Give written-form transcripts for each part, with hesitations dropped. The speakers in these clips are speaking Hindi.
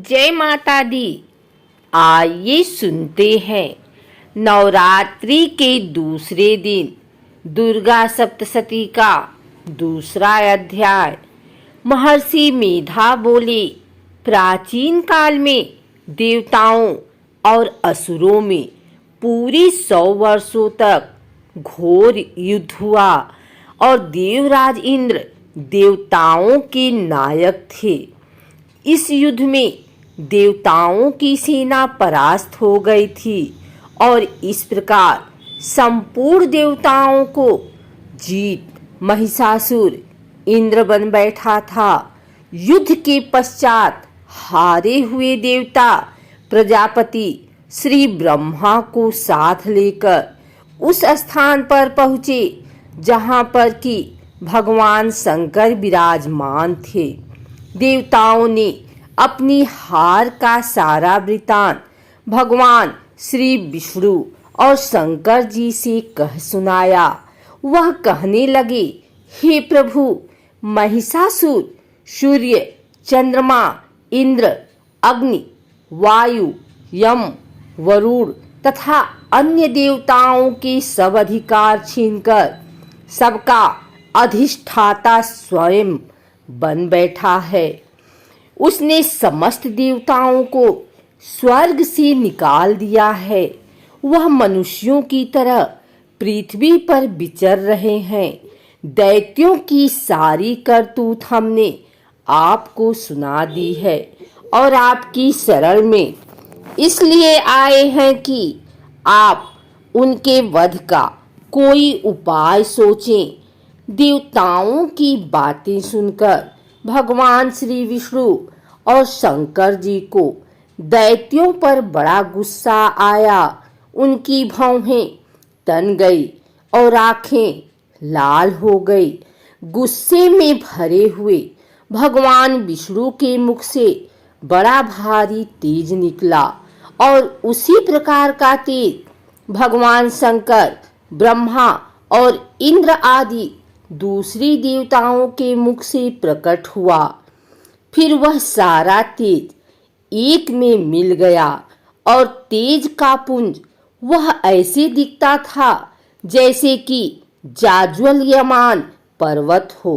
जय माता दी। आइए सुनते हैं नवरात्रि के दूसरे दिन दुर्गा सप्तशती का दूसरा अध्याय। महर्षि मेधा बोले, प्राचीन काल में देवताओं और असुरों में पूरे 100 वर्षों तक घोर युद्ध हुआ और देवराज इंद्र देवताओं के नायक थे। इस युद्ध में देवताओं की सेना परास्त हो गई थी और इस प्रकार संपूर्ण देवताओं को जीत महिषासुर इंद्र बन बैठा था। युद्ध के पश्चात हारे हुए देवता प्रजापति श्री ब्रह्मा को साथ लेकर उस स्थान पर पहुँचे जहाँ पर कि भगवान शंकर विराजमान थे। देवताओं ने अपनी हार का सारा वृतांत भगवान श्री विष्णु और शंकर जी से कह सुनाया। वह कहने लगे, हे प्रभु, महिषासुर सूर्य, चंद्रमा, इंद्र, अग्नि, वायु, यम, वरुण तथा अन्य देवताओं के सब अधिकार छीनकर सबका अधिष्ठाता स्वयं बन बैठा है। उसने समस्त देवताओं को स्वर्ग से निकाल दिया है। वह मनुष्यों की तरह पृथ्वी पर विचर रहे हैं। दैत्यों की सारी करतूत हमने आपको सुना दी है और आपकी शरण में इसलिए आए हैं कि आप उनके वध का कोई उपाय सोचें। देवताओं की बातें सुनकर भगवान श्री विष्णु और शंकर जी को दैत्यों पर बड़ा गुस्सा आया। उनकी भौहें तन गई और आंखें लाल हो गई। गुस्से में भरे हुए भगवान विष्णु के मुख से बड़ा भारी तेज निकला और उसी प्रकार का तेज भगवान शंकर, ब्रह्मा और इंद्र आदि दूसरी देवताओं के मुख से प्रकट हुआ। फिर वह सारा तेज एक में मिल गया और तेज का पुंज वह ऐसे दिखता था जैसे कि जाज्वल्यमान पर्वत हो।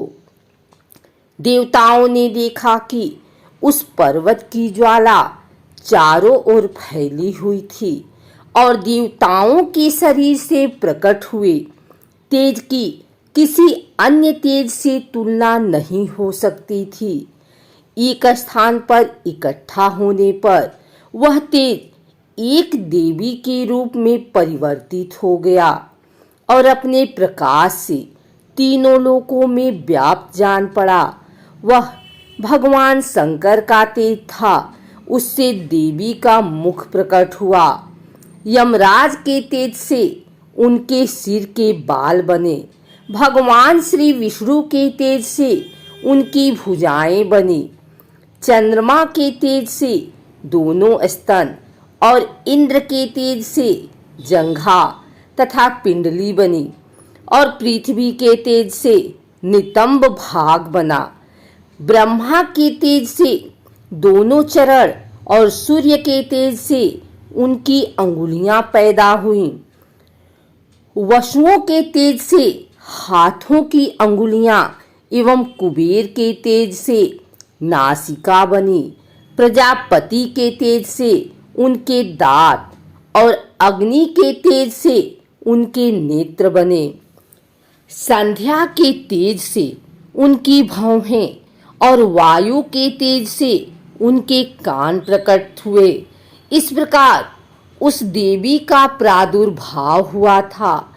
देवताओं ने देखा कि उस पर्वत की ज्वाला चारों ओर फैली हुई थी और देवताओं के शरीर से प्रकट हुए तेज की किसी अन्य तेज से तुलना नहीं हो सकती थी। एक स्थान पर इकट्ठा होने पर वह तेज एक देवी के रूप में परिवर्तित हो गया और अपने प्रकाश से तीनों लोकों में व्याप्त जान पड़ा। वह भगवान शंकर का तेज था। उससे देवी का मुख प्रकट हुआ। यमराज के तेज से उनके सिर के बाल बने। भगवान श्री विष्णु के तेज से उनकी भुजाएं बनी। चंद्रमा के तेज से दोनों स्तन और इंद्र के तेज से जंघा तथा पिंडली बनी और पृथ्वी के तेज से नितंब भाग बना। ब्रह्मा के तेज से दोनों चरण और सूर्य के तेज से उनकी अंगुलियां पैदा हुईं। वसुओं के तेज से हाथों की अंगुलियां एवं कुबेर के तेज से नासिका बनी। प्रजापति के तेज से उनके दांत और अग्नि के तेज से उनके नेत्र बने। संध्या के तेज से उनकी भौहें और वायु के तेज से उनके कान प्रकट हुए। इस प्रकार उस देवी का प्रादुर्भाव हुआ था।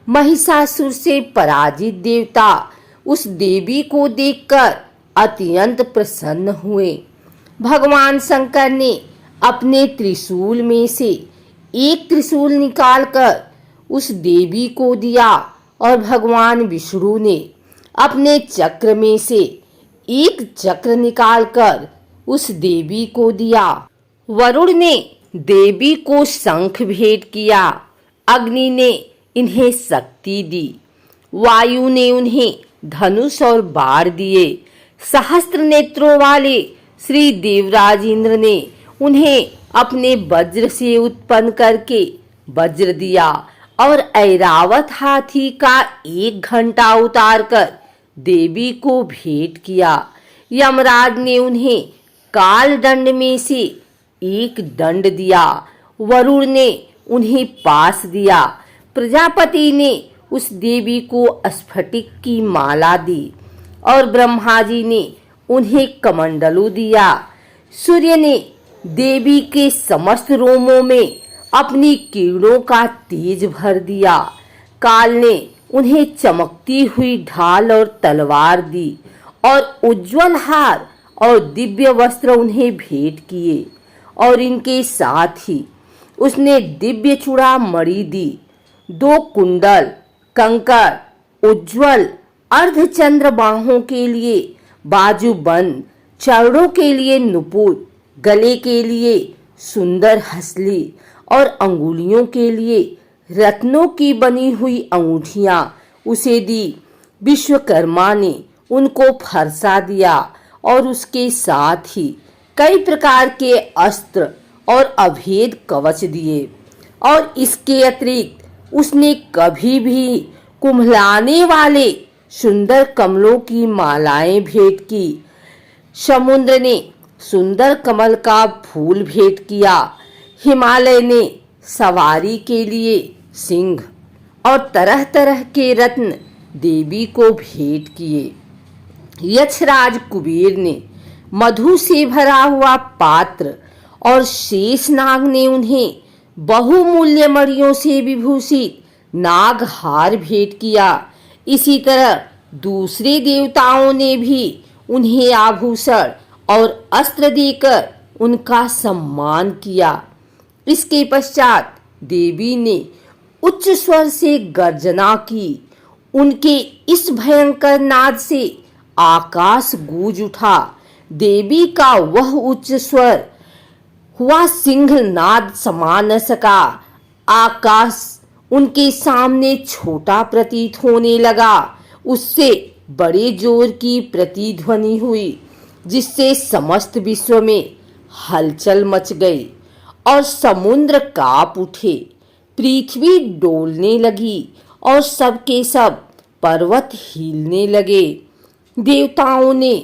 महिषासुर से पराजित देवता उस देवी को देखकर अत्यंत प्रसन्न हुए। भगवान शंकर ने अपने त्रिशूल में से एक त्रिशूल निकालकर उस देवी को दिया और भगवान विष्णु ने अपने चक्र में से एक चक्र निकालकर उस देवी को दिया। वरुण ने देवी को शंख भेंट किया। अग्नि ने इन्हें शक्ति दी। वायु ने उन्हें धनुष और बाण दिए। सहस्त्र नेत्रों वाले श्री देवराज इंद्र ने उन्हें अपने वज्र से उत्पन्न करके वज्र दिया और ऐरावत हाथी का 1 घंटा उतारकर देवी को भेंट किया। यमराज ने उन्हें काल दंड में से एक दंड दिया। वरुण ने उन्हें पास दिया। प्रजापति ने उस देवी को स्फटिक की माला दी और ब्रह्मा जी ने उन्हें कमंडलू दिया। सूर्य ने देवी के समस्त रोमों में अपनी किरणों का तेज भर दिया। काल ने उन्हें चमकती हुई ढाल और तलवार दी और उज्जवल हार और दिव्य वस्त्र उन्हें भेंट किए और इनके साथ ही उसने दिव्य चूड़ामणि दी, 2 कुंडल, कंकड़, उज्जवल अर्धचंद्र बाहों के लिए बाजूबंद, चरणों के लिए नुपुर, गले के लिए सुंदर हसली और अंगुलियों के लिए रत्नों की बनी हुई अंगूठियां उसे दी। विश्वकर्मा ने उनको फरसा दिया और उसके साथ ही कई प्रकार के अस्त्र और अभेद कवच दिए और इसके अतिरिक्त उसने कभी भी कुम्हलाने वाले सुंदर कमलों की मालाएं भेंट की। समुद्र ने सुंदर कमल का फूल भेंट किया। हिमालय ने सवारी के लिए सिंह और तरह तरह के रत्न देवी को भेंट किए। यक्षराज कुबेर ने मधु से भरा हुआ पात्र और शेषनाग ने उन्हें बहुमूल्य मणियों से विभूषित नागहार भेंट किया। इसी तरह दूसरे देवताओं ने भी उन्हें आभूषण और अस्त्र देकर उनका सम्मान किया। इसके पश्चात देवी ने उच्च स्वर से गर्जना की। उनके इस भयंकर नाद से आकाश गूंज उठा। देवी का वह उच्च स्वर हुआ सिंहनाद समा न सका। आकाश उनके सामने छोटा प्रतीत होने लगा। उससे बड़े जोर की प्रतिध्वनि हुई जिससे समस्त विश्व में हलचल मच गई और समुद्र कांप उठे। पृथ्वी डोलने लगी और सब के सब पर्वत हिलने लगे। देवताओं ने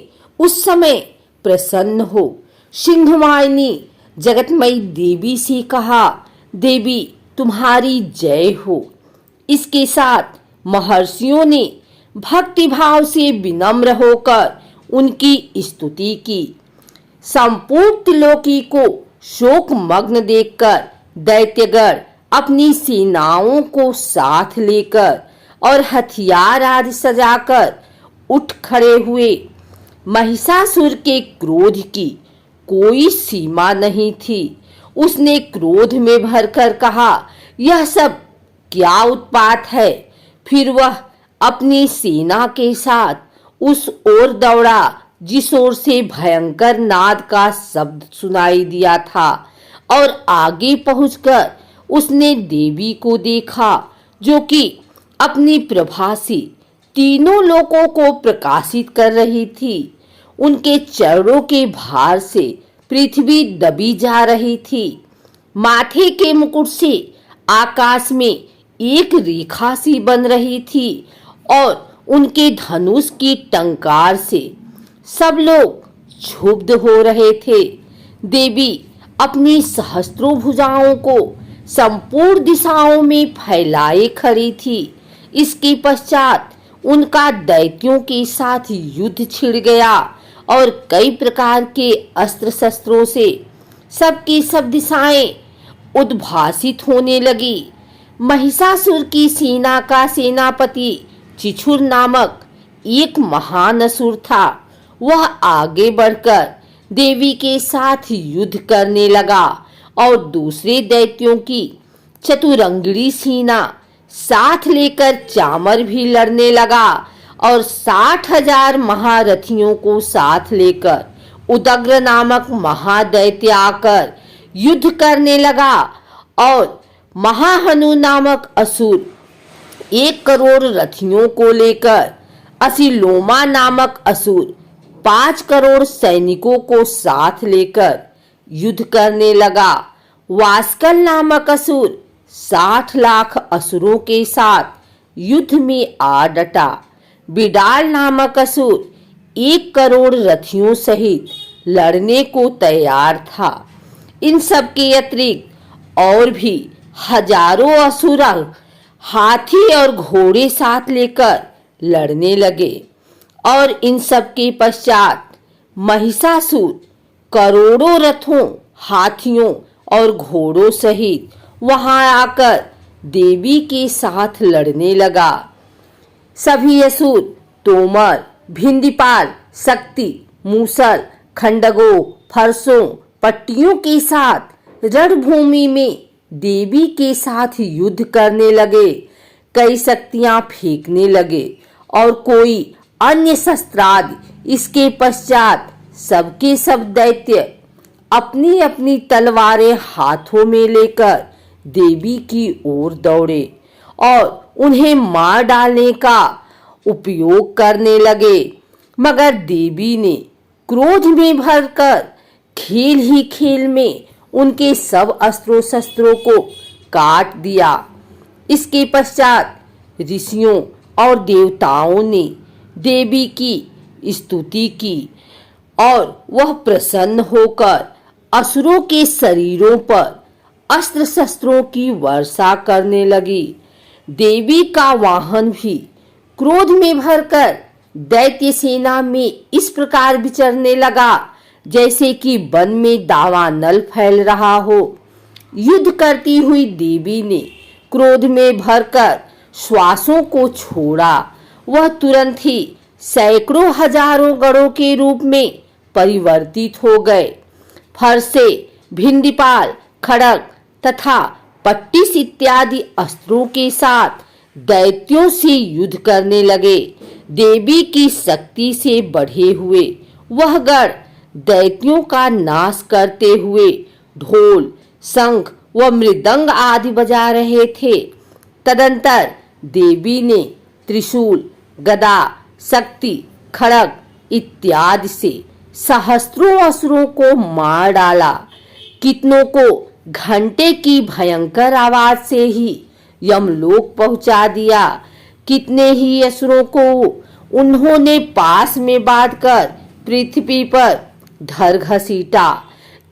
उस समय प्रसन्न हो सिंहवाहिनी जगतमयी देवी से कहा, देवी तुम्हारी जय हो। इसके साथ महर्षियों ने भक्तिभाव से विनम्र होकर उनकी स्तुति की। संपूर्ण त्रिलोकी को शोक मग्न देखकर दैत्यगण अपनी सेनाओं को साथ लेकर और हथियार आदि सजाकर उठ खड़े हुए। महिषासुर के क्रोध की कोई सीमा नहीं थी। उसने क्रोध में भरकर कहा, यह सब क्या उत्पात है। फिर वह अपनी सेना के साथ उस ओर दौड़ा जिस ओर से भयंकर नाद का शब्द सुनाई दिया था और आगे पहुंचकर उसने देवी को देखा जो कि अपनी प्रभा से तीनों लोकों को प्रकाशित कर रही थी। उनके चरणों के भार से पृथ्वी दबी जा रही थी। माथे के मुकुट से आकाश में एक रेखा सी बन रही थी और उनके धनुष की टंकार से सब लोग क्षुब्ध हो रहे थे। देवी अपनी सहस्त्रों भुजाओं को संपूर्ण दिशाओं में फैलाए खड़ी थी। इसके पश्चात उनका दैत्यों के साथ युद्ध छिड़ गया और कई प्रकार के अस्त्र शस्त्रों से सबकी सब दिशाएं उद्भासित होने लगी। महिषासुर की सेना का सेनापति चिछुर नामक एक महान असुर था। वह आगे बढ़कर देवी के साथ युद्ध करने लगा और दूसरे दैत्यों की चतुरंगिणी सेना साथ लेकर चामर भी लड़ने लगा और 60,000 महारथियों को साथ लेकर उदग्र नामक महादैत्य आकर युद्ध करने लगा और महाहनु नामक असुर 1 करोड़ रथियों को लेकर, असिलोमा नामक असुर 5 करोड़ सैनिकों को साथ लेकर युद्ध करने लगा। वास्कल नामक असुर 60 लाख असुरों के साथ युद्ध में आ डटा। बिडाल नामक असुर 1 करोड़ रथियों सहित लड़ने को तैयार था। इन सब के अतिरिक्त और भी हजारों असुर हाथी और घोड़े साथ लेकर लड़ने लगे। और इन सब के पश्चात महिषासुर करोड़ों रथों, हाथियों और घोड़ों सहित वहां आकर देवी के साथ लड़ने लगा। सभी असुर तोमर, भिंदीपाल, शक्ति, मूसल, खंडगों, फरसों, पट्टियों के साथ रणभूमि में देवी के साथ युद्ध करने लगे। कई शक्तियां फेंकने लगे और कोई अन्य शस्त्रादि। इसके पश्चात सबके सब दैत्य अपनी अपनी तलवारें हाथों में लेकर देवी की ओर दौड़े और उन्हें मार डालने का उपयोग करने लगे। मगर देवी ने क्रोध में भरकर खेल ही खेल में उनके सब अस्त्रों शस्त्रों को काट दिया। इसके पश्चात ऋषियों और देवताओं ने देवी की स्तुति की और वह प्रसन्न होकर असुरों के शरीरों पर अस्त्र शस्त्रों की वर्षा करने लगी। देवी का वाहन भी क्रोध में भरकर दैत्य सेना में इस प्रकार विचरने लगा जैसे कि वन में दावानल फैल रहा हो। युद्ध करती हुई देवी ने क्रोध में भरकर श्वासों को छोड़ा। वह तुरंत ही सैकड़ों हजारों गणों के रूप में परिवर्तित हो गए। फरसे, भिंडीपाल, खड़ग तथा पट्टिस इत्यादि अस्त्रों के साथ दैत्यों से युद्ध करने लगे। देवी की शक्ति से बढ़े हुए वह गण दैत्यों का नाश करते हुए ढोल, शंख व मृदंग आदि बजा रहे थे। तदंतर देवी ने त्रिशूल, गदा, शक्ति, खड़ग इत्यादि से सहस्त्रों असुरों को मार डाला। कितनों को घंटे की भयंकर आवाज से ही यमलोक पहुंचा दिया। कितने ही असुरों को उन्होंने पास में बांधकर पृथ्वी पर धर घसीटा।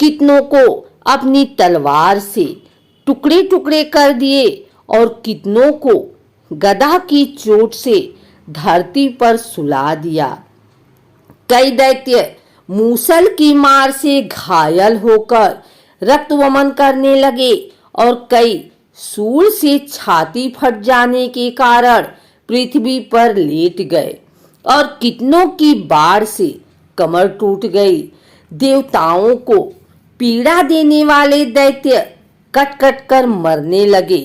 कितनों को अपनी तलवार से टुकड़े टुकड़े कर दिए और कितनों को गदा की चोट से धरती पर सुला दिया। कई दैत्य मूसल की मार से घायल होकर रक्त वमन करने लगे और कई सूल से छाती फट जाने के कारण पृथ्वी पर लेट गए और कितनों की बाढ़ से कमर टूट गई। देवताओं को पीड़ा देने वाले दैत्य कट कट कर मरने लगे।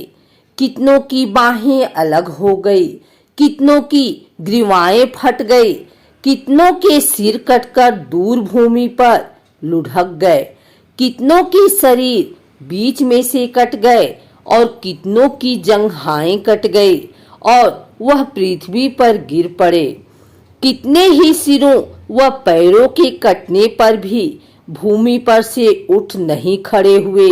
कितनों की बाहें अलग हो गई, कितनों की ग्रीवाएं फट गई, कितनों के सिर कटकर दूर भूमि पर लुढ़क गए, कितनों के शरीर बीच में से कट गए और कितनों की जंघाएं कट गई और वह पृथ्वी पर गिर पड़े। कितने ही सिरों व पैरों के कटने पर भी भूमि पर से उठ नहीं खड़े हुए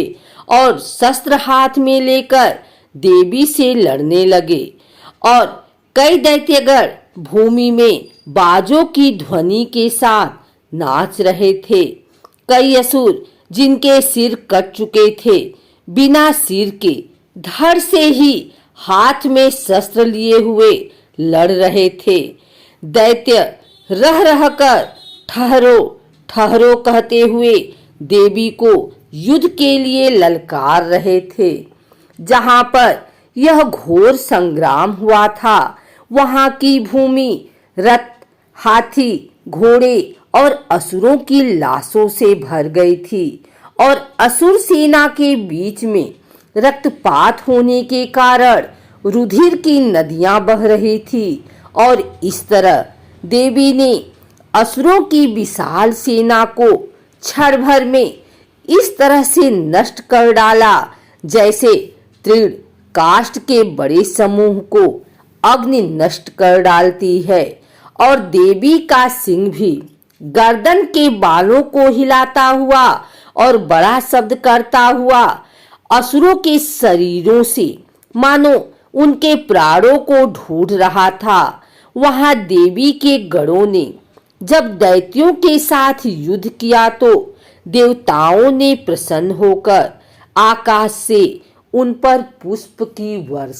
और शस्त्र हाथ में लेकर देवी से लड़ने लगे। और कई दैत्यगण भूमि में बाजों की ध्वनि के साथ नाच रहे थे। कई असुर जिनके सिर कट चुके थे बिना सिर के धड़ से ही हाथ में शस्त्र लिए हुए लड़ रहे थे। दैत्य रह रहकर ठहरो ठहरो कहते हुए देवी को युद्ध के लिए ललकार रहे थे। जहां पर यह घोर संग्राम हुआ था वहां की भूमि रथ, हाथी, घोड़े और असुरों की लाशों से भर गई थी और असुर सेना के बीच में रक्तपात होने के कारण रुधिर की नदियां बह रही थी। और इस तरह देवी ने असुरों की विशाल सेना को क्षण भर में इस तरह से नष्ट कर डाला जैसे तृण काष्ठ के बड़े समूह को अग्नि नष्ट कर डालती है। और देवी का सिंह भी गर्दन के बालों को हिलाता हुआ और बड़ा शब्द करता हुआ असुरों के शरीरों से मानो उनके प्राणों को ढूंढ रहा था। वहां देवी के गणों ने जब दैत्यों के साथ युद्ध किया तो देवताओं ने प्रसन्न होकर आकाश से उन पर पुष्प की वर्षा